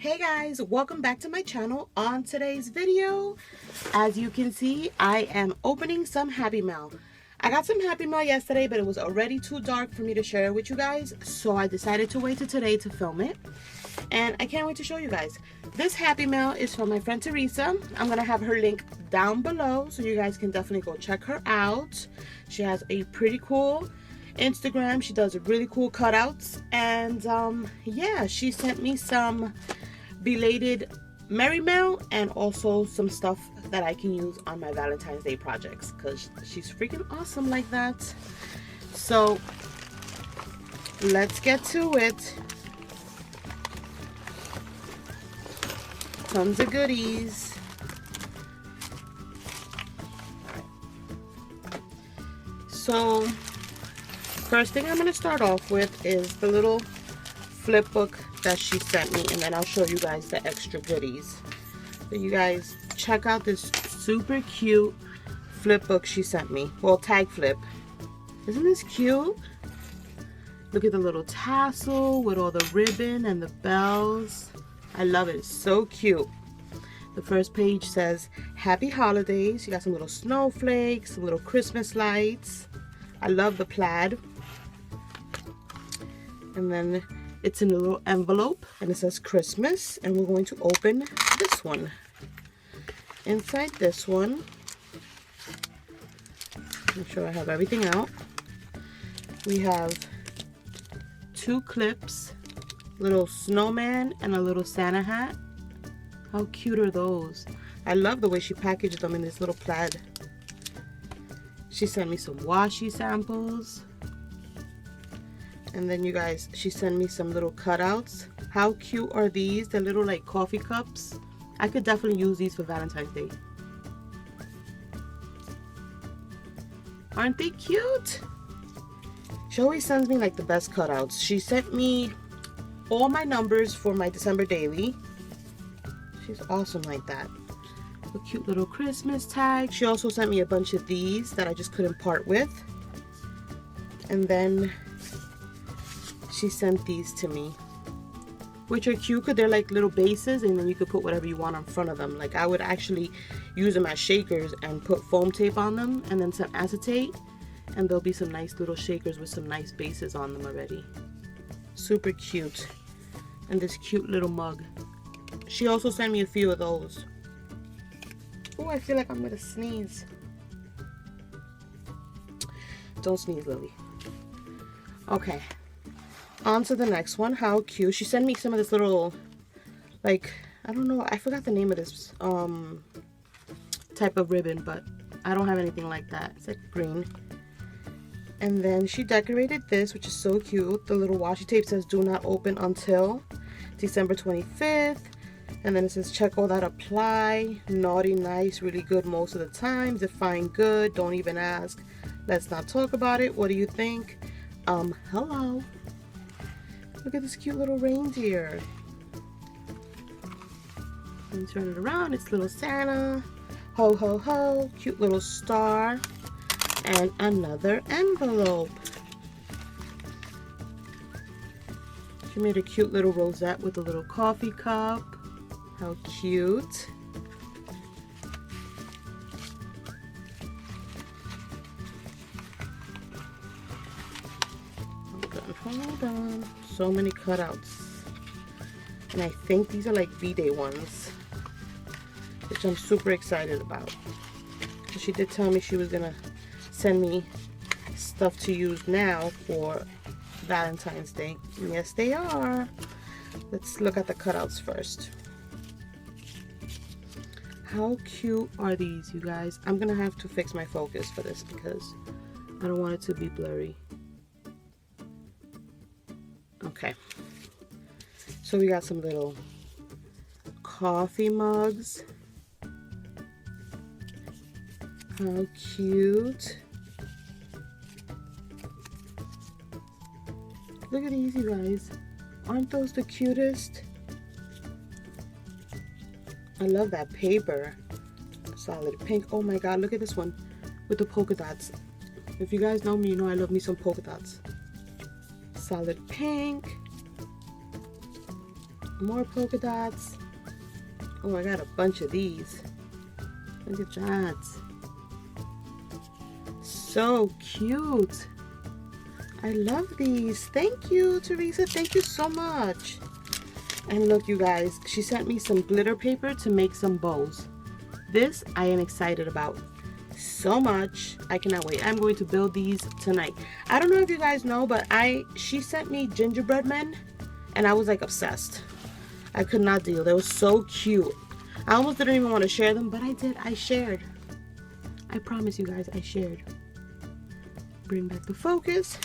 Hey guys, welcome back to my channel. On today's video, as you can see, I am opening some Happy Mail. I got some Happy Mail yesterday, but it was already too dark for me to share it with you guys, so I decided to wait till today to film it. And I can't wait to show you guys. This Happy Mail is from my friend Teresa. I'm gonna have her link down below, so you guys can definitely go check her out. She has a pretty cool Instagram. She does really cool cutouts, and yeah, she sent me some belated Merry Mail and also some stuff that I can use on my Valentine's Day projects because she's freaking awesome like that. So let's get to it. Tons of goodies. So first thing I'm going to start off with is the little flip book that she sent me, and then I'll show you guys the extra goodies. So you guys check out this super cute flip book she sent me. Well, tag flip. Isn't this cute? Look at the little tassel with all the ribbon and the bells. I love it. It's so cute. The first page says Happy Holidays. You got some little snowflakes, some little Christmas lights. I love the plaid. And then it's in a little envelope and it says Christmas, and we're going to open this one. Inside this one, make sure I have everything out. We have two clips, little snowman and a little Santa hat. How cute are those? I love the way she packaged them in this little plaid. She sent me some washi samples. And then you guys, she sent me some little cutouts. How cute are these? They're little like coffee cups. I could definitely use these for Valentine's Day. Aren't they cute? She always sends me like the best cutouts. She sent me all my numbers for my December daily. She's awesome like that. A cute little Christmas tag. She also sent me a bunch of these that I just couldn't part with. And then she sent these to me, which are cute because they're like little bases, and then you could put whatever you want in front of them. Like I would actually use them as shakers and put foam tape on them and then some acetate, and there'll be some nice little shakers with some nice bases on them already. Super cute. And this cute little mug. She also sent me a few of those. Oh, I feel like I'm gonna sneeze. Don't sneeze, Lily. Okay. On to the next one. How cute. She sent me some of this little, like, I don't know, I forgot the name of this type of ribbon, but I don't have anything like that. It's like green. And then she decorated this, which is so cute. The little washi tape says do not open until December 25th. And then it says check all that apply. Naughty, nice, really good most of the time. Define good, don't even ask. Let's not talk about it. What do you think? Hello. Look at this cute little reindeer. And turn it around. It's little Santa. Ho, ho, ho. Cute little star. And another envelope. She made a cute little rosette with a little coffee cup. How cute. Hold on. So many cutouts, and I think these are like V-Day ones, which I'm super excited about. She did tell me she was gonna send me stuff to use now for Valentine's Day. And yes, they are. Let's look at the cutouts first. How cute are these, you guys? I'm gonna have to fix my focus for this because I don't want it to be blurry. Okay, so we got some little coffee mugs. How cute. Look at these, you guys. Aren't those the cutest? I love that paper. Solid pink. Oh my god, look at this one with the polka dots. If you guys know me, you know I love me some polka dots. Solid pink. More polka dots. Oh, I got a bunch of these. Look at that. So cute. I love these. Thank you, Teresa. Thank you so much. And look, you guys, she sent me some glitter paper to make some bows. This I am excited about so much. I cannot wait. I'm going to build these tonight. I don't know if you guys know, but she sent me gingerbread men and I was like obsessed. I could not deal. They were so cute. I almost didn't even want to share them, but I did. I shared. I promise you guys, I shared. Bring back the focus.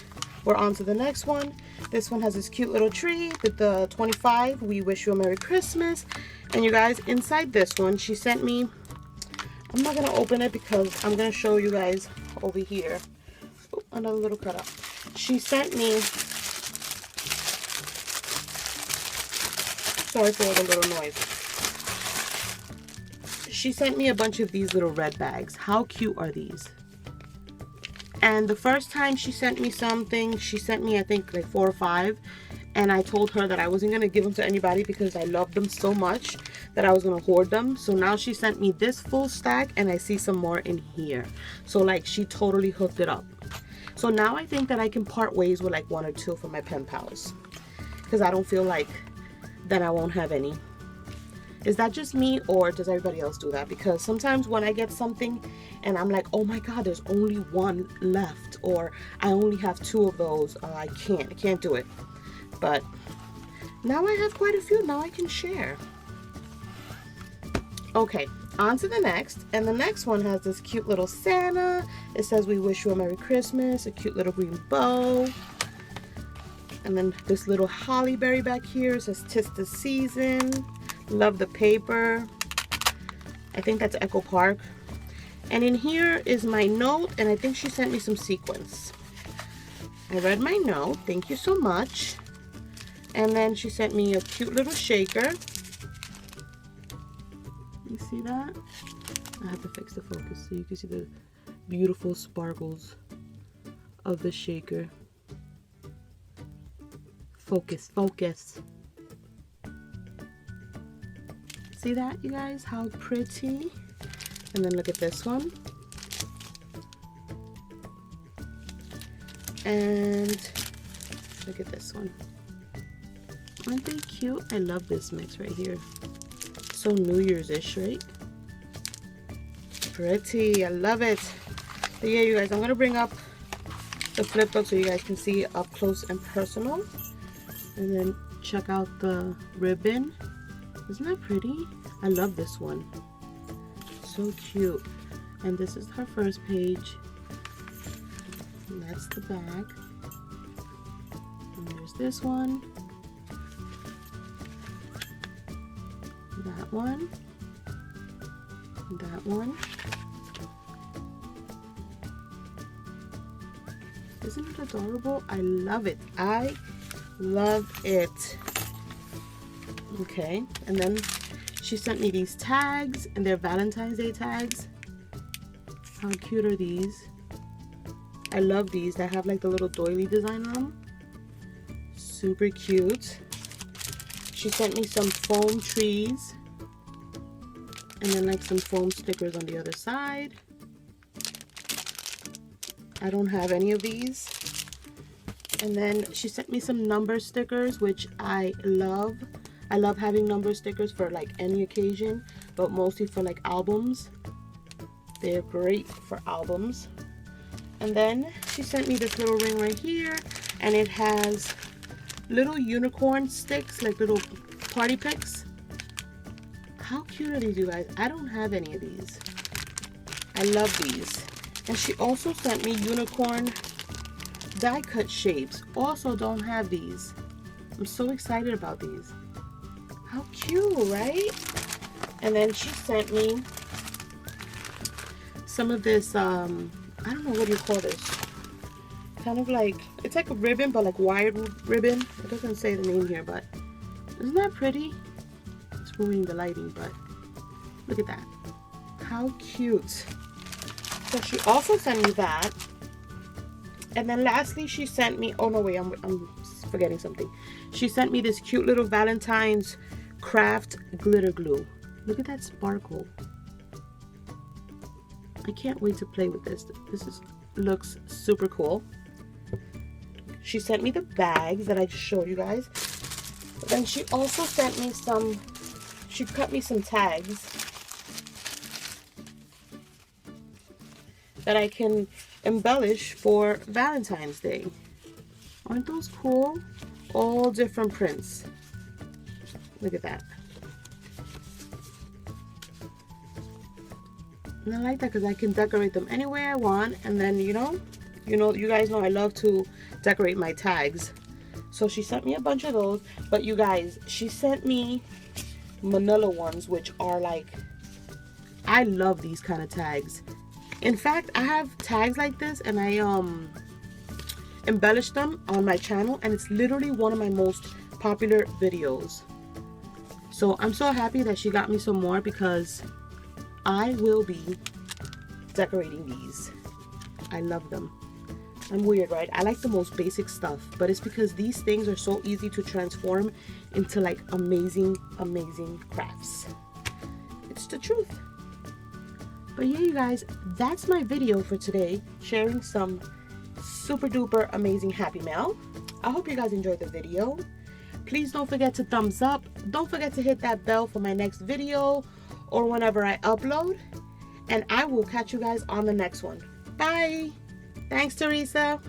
We're on to the next one. This one has this cute little tree with the 25. We wish you a Merry Christmas. And you guys, inside this one, she sent me, I'm not going to open it because I'm going to show you guys over here. Oh, another little cutout. She sent me, sorry for all the little noise. She sent me a bunch of these little red bags. How cute are these? And the first time she sent me something, she sent me, I think, like 4 or 5. And I told her that I wasn't going to give them to anybody because I love them so much that I was going to hoard them. So now she sent me this full stack and I see some more in here. So like she totally hooked it up. So now I think that I can part ways with like 1 or 2 for my pen pals. Because I don't feel like that I won't have any. Is that just me or does everybody else do that? Because sometimes when I get something and I'm like, oh my God, there's only 1 left, or I only have 2 of those, I can't do it. But now I have quite a few. Now I can share. Okay, on to the next. And the next one has this cute little Santa. It says we wish you a Merry Christmas, a cute little green bow. And then this little holly berry back here. It says 'tis the season. Love the paper. I think that's Echo Park. And in here is my note, and I think she sent me some sequins. I read my note. Thank you so much. And then she sent me a cute little shaker. You see that? I have to fix the focus so you can see the beautiful sparkles of the shaker. Focus, focus. See that, you guys? How pretty. And then look at this one. And look at this one. Aren't they cute? I love this mix right here. So New Year's-ish, right? Pretty. I love it. But yeah, you guys, I'm going to bring up the flip book so you guys can see it up close and personal. And then check out the ribbon. Isn't that pretty? I love this one. So cute. And this is her first page. And that's the back. And there's this one. That one. That one. Isn't it adorable? I love it. I love it. Okay, and then she sent me these tags, and they're Valentine's Day tags. How cute are these? I love these. They have like the little doily design on them. Super cute. She sent me some foam trees, and then like some foam stickers on the other side. I don't have any of these. And then she sent me some number stickers, which I love. I love having number stickers for like any occasion, but mostly for like albums. They're great for albums. And then she sent me this little ring right here, and it has little unicorn sticks, like little party picks. How cute are these, you guys? I don't have any of these. I love these. And she also sent me unicorn die cut shapes. Also don't have these. I'm so excited about these. How cute, right? And then she sent me some of this, I don't know, what do you call this? Kind of like, it's like a ribbon, but like wired ribbon. It doesn't say the name here, but isn't that pretty? It's ruining the lighting, but look at that. How cute. So she also sent me that. And then lastly, she sent me, oh no, wait, I'm forgetting something. She sent me this cute little Valentine's Craft glitter glue. Look at that sparkle. I can't wait to play with this. Looks super cool. She sent me the bags that I just showed you guys. But then she also sent me she cut me some tags that I can embellish for Valentine's Day. Aren't those cool? All different prints. Look at that. And I like that because I can decorate them anywhere I want. And then, you guys know I love to decorate my tags. So she sent me a bunch of those. But you guys, she sent me manila ones, which are like, I love these kind of tags. In fact, I have tags like this and I embellish them on my channel, and it's literally one of my most popular videos. So I'm so happy that she got me some more because I will be decorating these. I love them. I'm weird, right? I like the most basic stuff, but it's because these things are so easy to transform into like amazing, amazing crafts. It's the truth. But yeah, you guys, that's my video for today, sharing some super duper amazing happy mail. I hope you guys enjoyed the video. Please don't forget to thumbs up. Don't forget to hit that bell for my next video or whenever I upload. And I will catch you guys on the next one. Bye. Thanks, Teresa.